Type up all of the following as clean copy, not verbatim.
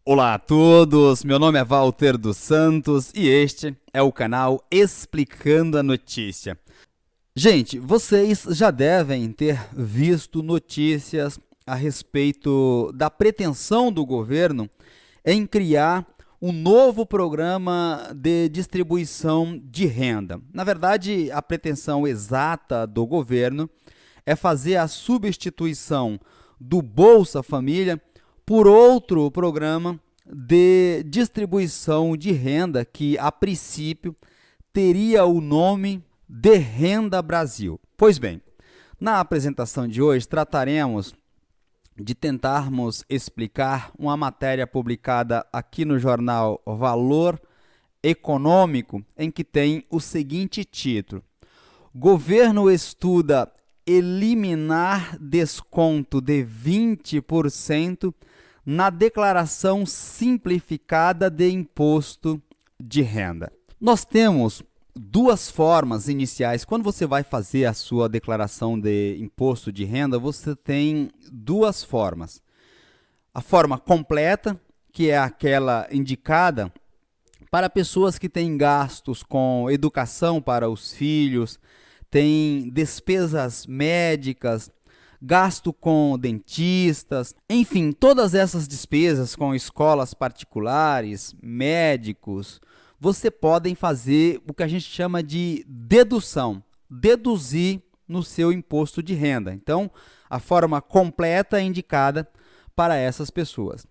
Olá a todos, meu nome é Walter dos Santos e este é o canal Explicando a Notícia. Gente, vocês já devem ter visto notícias a respeito da pretensão do governo em criar um novo programa de distribuição de renda. Na verdade, a pretensão exata do governo é fazer a substituição do Bolsa Família por outro programa de distribuição de renda que, a princípio, teria o nome de Renda Brasil. Pois bem, na apresentação de hoje trataremos de tentarmos explicar uma matéria publicada aqui no jornal Valor Econômico, em que tem o seguinte título: Governo estuda eliminar desconto de 20% na declaração simplificada de imposto de renda. Nós temos duas formas iniciais. Quando você vai fazer a sua declaração de imposto de renda, você tem duas formas. A forma completa, que é aquela indicada para pessoas que têm gastos com educação para os filhos, têm despesas médicas, gasto com dentistas, enfim, todas essas despesas com escolas particulares, médicos, você podem fazer o que a gente chama de dedução, deduzir no seu imposto de renda. Então, a forma completa é indicada para essas pessoas.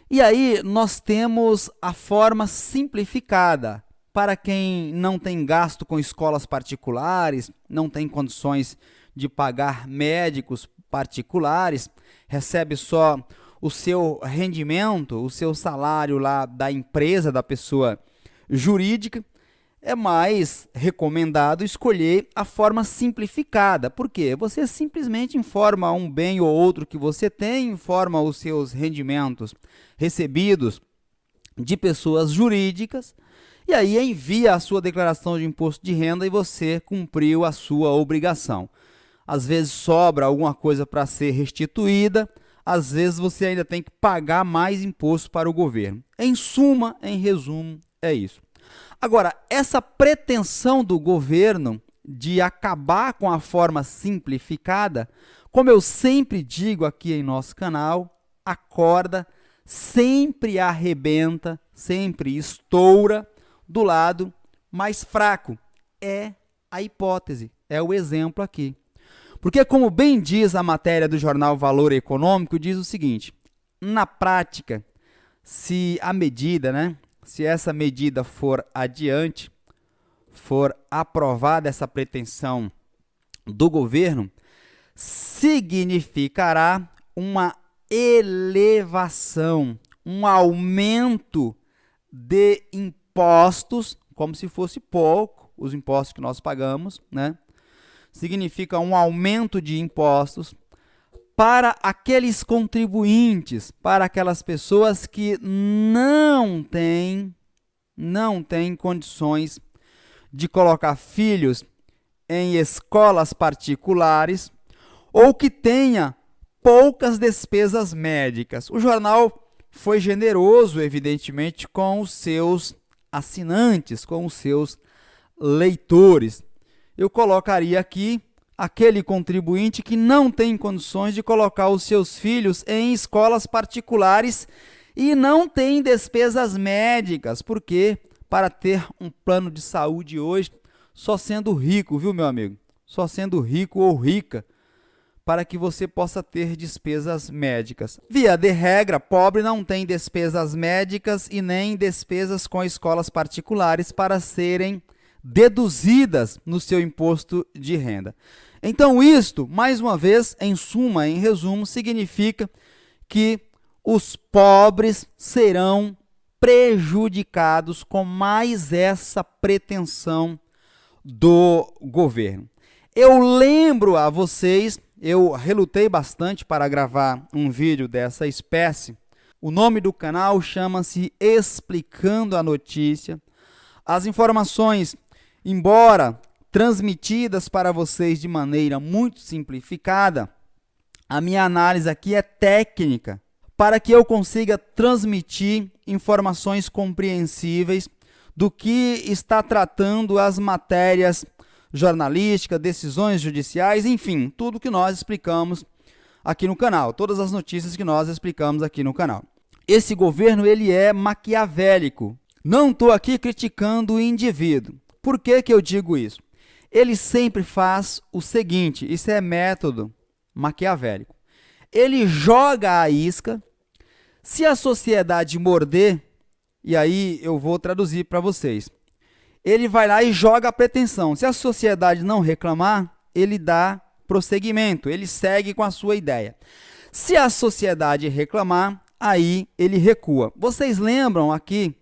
E aí, nós temos a forma simplificada, para quem não tem gasto com escolas particulares, não tem condições de pagar médicos particulares, recebe só o seu rendimento, o seu salário lá da empresa, da pessoa jurídica, é mais recomendado escolher a forma simplificada. Por quê? Você simplesmente informa um bem ou outro que você tem, informa os seus rendimentos recebidos de pessoas jurídicas, e aí envia a sua declaração de imposto de renda e você cumpriu a sua obrigação. Às vezes sobra alguma coisa para ser restituída, às vezes você ainda tem que pagar mais imposto para o governo. Em suma, em resumo, é isso. Agora, essa pretensão do governo de acabar com a forma simplificada, como eu sempre digo aqui em nosso canal, a corda sempre arrebenta, sempre estoura do lado mais fraco. É a hipótese, é o exemplo aqui. Porque, como bem diz a matéria do jornal Valor Econômico, diz o seguinte: na prática, se a medida, se essa medida for adiante, for aprovada essa pretensão do governo, significará uma elevação, um aumento de impostos, como se fosse pouco, os impostos que nós pagamos, significa um aumento de impostos para aqueles contribuintes, para aquelas pessoas que não têm condições de colocar filhos em escolas particulares ou que tenha poucas despesas médicas. O jornal foi generoso, evidentemente, com os seus assinantes, com os seus leitores. Eu colocaria aqui aquele contribuinte que não tem condições de colocar os seus filhos em escolas particulares e não tem despesas médicas, porque para ter um plano de saúde hoje, só sendo rico, viu, meu amigo? Só sendo rico ou rica, para que você possa ter despesas médicas. Via de regra, pobre não tem despesas médicas e nem despesas com escolas particulares para serem deduzidas no seu imposto de renda. Então, isto, mais uma vez, em suma, em resumo, significa que os pobres serão prejudicados com mais essa pretensão do governo. Eu lembro a vocês, eu relutei bastante para gravar um vídeo dessa espécie. O nome do canal chama-se Explicando a Notícia. As informações, embora transmitidas para vocês de maneira muito simplificada, a minha análise aqui é técnica, para que eu consiga transmitir informações compreensíveis do que está tratando as matérias jornalísticas, decisões judiciais, enfim, tudo que nós explicamos aqui no canal, todas as notícias que nós explicamos aqui no canal. Esse governo, ele é maquiavélico. Não estou aqui criticando o indivíduo. Por que que eu digo isso? Ele sempre faz o seguinte, isso é método maquiavélico. Ele joga a isca, se a sociedade morder, e aí eu vou traduzir para vocês, ele vai lá e joga a pretensão. Se a sociedade não reclamar, ele dá prosseguimento, ele segue com a sua ideia. Se a sociedade reclamar, aí ele recua. Vocês lembram aqui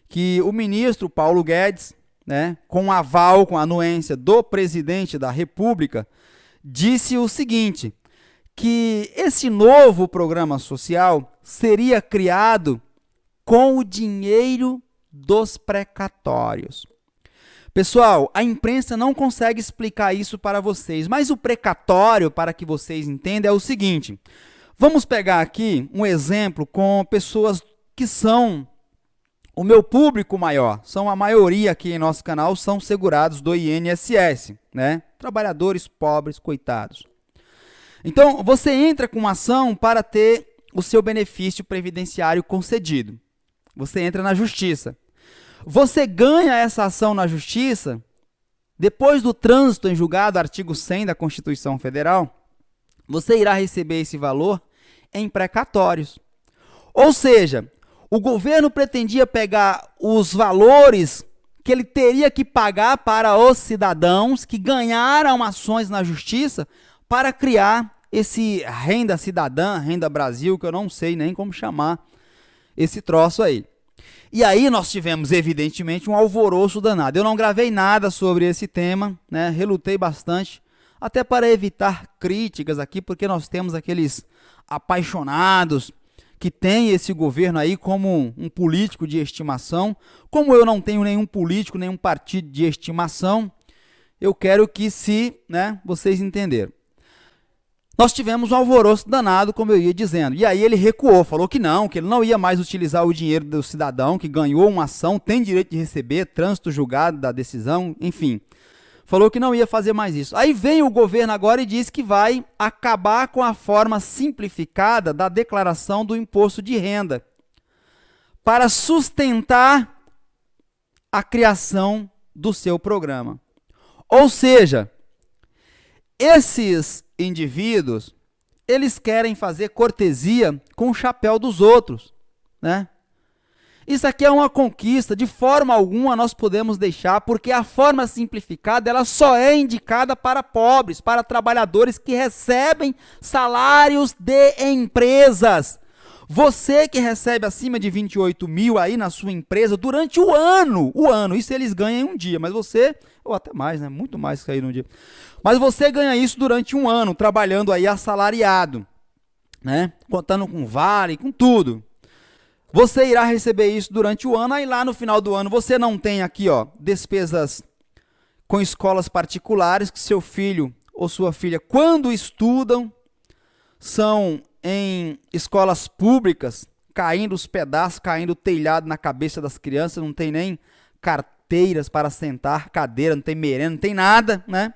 que o ministro Paulo Guedes, né, com aval, com anuência do presidente da República, disse o seguinte, que esse novo programa social seria criado com o dinheiro dos precatórios. Pessoal, a imprensa não consegue explicar isso para vocês, mas o precatório, para que vocês entendam, é o seguinte. Vamos pegar aqui um exemplo com pessoas que são o meu público maior, são a maioria aqui em nosso canal, são segurados do INSS, né? Trabalhadores pobres, coitados. Então, você entra com uma ação para ter o seu benefício previdenciário concedido. Você entra na justiça. Você ganha essa ação na justiça, depois do trânsito em julgado, artigo 100 da Constituição Federal, você irá receber esse valor em precatórios. Ou seja, o governo pretendia pegar os valores que ele teria que pagar para os cidadãos que ganharam ações na justiça para criar esse renda cidadã, renda Brasil, que eu não sei nem como chamar esse troço aí. E aí nós tivemos, evidentemente, um alvoroço danado. Eu não gravei nada sobre esse tema, né? Relutei bastante, até para evitar críticas aqui, porque nós temos aqueles apaixonados que têm esse governo aí como um político de estimação. Como eu não tenho nenhum político, nenhum partido de estimação, eu quero que vocês entenderam. Nós tivemos um alvoroço danado, como eu ia dizendo. E aí ele recuou, falou que ele não ia mais utilizar o dinheiro do cidadão que ganhou uma ação, tem direito de receber, trânsito julgado da decisão, enfim. Falou que não ia fazer mais isso. Aí vem o governo agora e diz que vai acabar com a forma simplificada da declaração do imposto de renda para sustentar a criação do seu programa. Ou seja, esses indivíduos, eles querem fazer cortesia com o chapéu dos outros, né? Isso aqui é uma conquista, de forma alguma nós podemos deixar, porque a forma simplificada, ela só é indicada para pobres, para trabalhadores que recebem salários de empresas. Você que recebe acima de 28 mil aí na sua empresa durante o ano, isso eles ganham em um dia, mas você, ou até mais, né? Muito mais que aí no dia. Mas você ganha isso durante um ano, trabalhando aí assalariado, né? Contando com vale, com tudo. Você irá receber isso durante o ano, aí lá no final do ano você não tem aqui, despesas com escolas particulares, que seu filho ou sua filha, quando estudam, são em escolas públicas, caindo os pedaços, caindo o telhado na cabeça das crianças, não tem nem carteiras para sentar, cadeira, não tem merenda, não tem nada, né?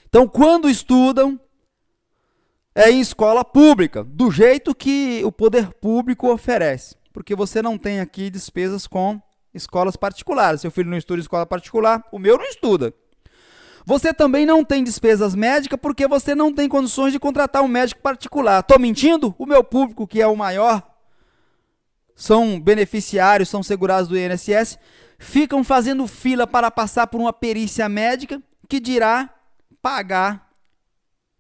Então, quando estudam, é em escola pública, do jeito que o poder público oferece, porque você não tem aqui despesas com escolas particulares. Seu filho não estuda em escola particular, o meu não estuda. Você também não tem despesas médicas porque você não tem condições de contratar um médico particular. Estou mentindo? O meu público, que é o maior, são beneficiários, são segurados do INSS, ficam fazendo fila para passar por uma perícia médica que dirá pagar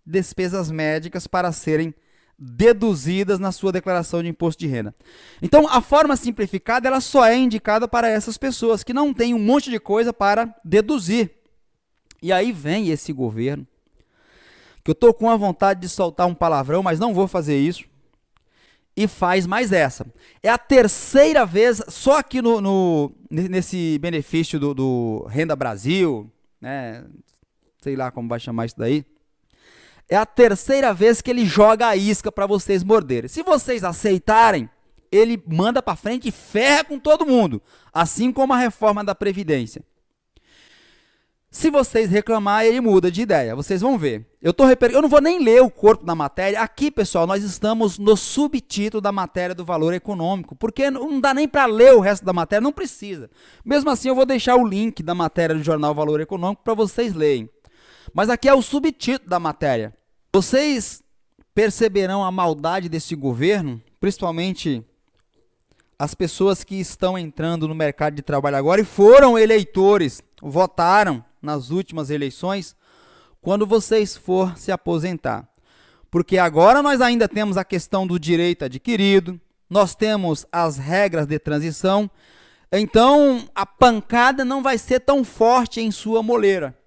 despesas médicas para serem deduzidas na sua declaração de imposto de renda. Então, a forma simplificada, ela só é indicada para essas pessoas que não têm um monte de coisa para deduzir. E aí vem esse governo, que eu estou com a vontade de soltar um palavrão, mas não vou fazer isso, e faz mais essa. É a terceira vez, só aqui nesse benefício do Renda Brasil, né? Sei lá como vai chamar isso daí, É a terceira vez que ele joga a isca para vocês morderem. Se vocês aceitarem, ele manda para frente e ferra com todo mundo, assim como a reforma da Previdência. Se vocês reclamarem, ele muda de ideia, vocês vão ver. Eu não vou nem ler o corpo da matéria. Aqui, pessoal, nós estamos no subtítulo da matéria do valor econômico, porque não dá nem para ler o resto da matéria, não precisa. Mesmo assim, eu vou deixar o link da matéria do jornal Valor Econômico para vocês lerem. Mas aqui é o subtítulo da matéria. Vocês perceberão a maldade desse governo, principalmente as pessoas que estão entrando no mercado de trabalho agora e foram eleitores, votaram nas últimas eleições, quando vocês for se aposentar. Porque agora nós ainda temos a questão do direito adquirido, nós temos as regras de transição, então a pancada não vai ser tão forte em sua moleira.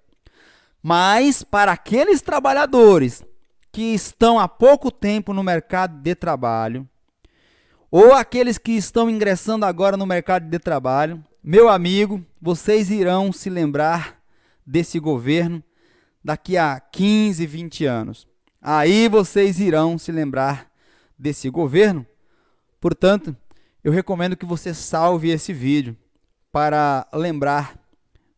Mas para aqueles trabalhadores que estão há pouco tempo no mercado de trabalho, ou aqueles que estão ingressando agora no mercado de trabalho, meu amigo, vocês irão se lembrar desse governo daqui a 15, 20 anos. Aí vocês irão se lembrar desse governo. Portanto, eu recomendo que você salve esse vídeo para lembrar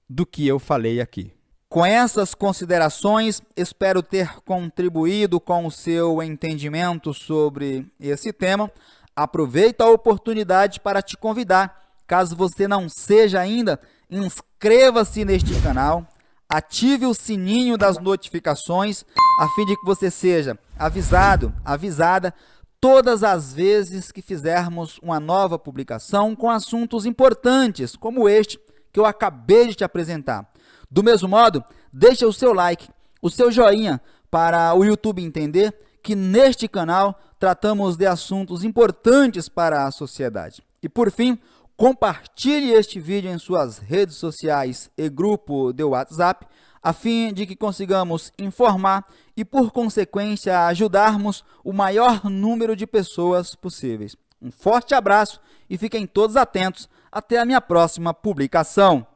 do que eu falei aqui. Com essas considerações, espero ter contribuído com o seu entendimento sobre esse tema. Aproveito a oportunidade para te convidar, caso você não seja ainda, inscreva-se neste canal, ative o sininho das notificações, a fim de que você seja avisada, todas as vezes que fizermos uma nova publicação com assuntos importantes, como este que eu acabei de te apresentar. Do mesmo modo, deixa o seu like, o seu joinha, para o YouTube entender que neste canal tratamos de assuntos importantes para a sociedade. E por fim, compartilhe este vídeo em suas redes sociais e grupo de WhatsApp, a fim de que consigamos informar e, por consequência, ajudarmos o maior número de pessoas possíveis. Um forte abraço e fiquem todos atentos até a minha próxima publicação.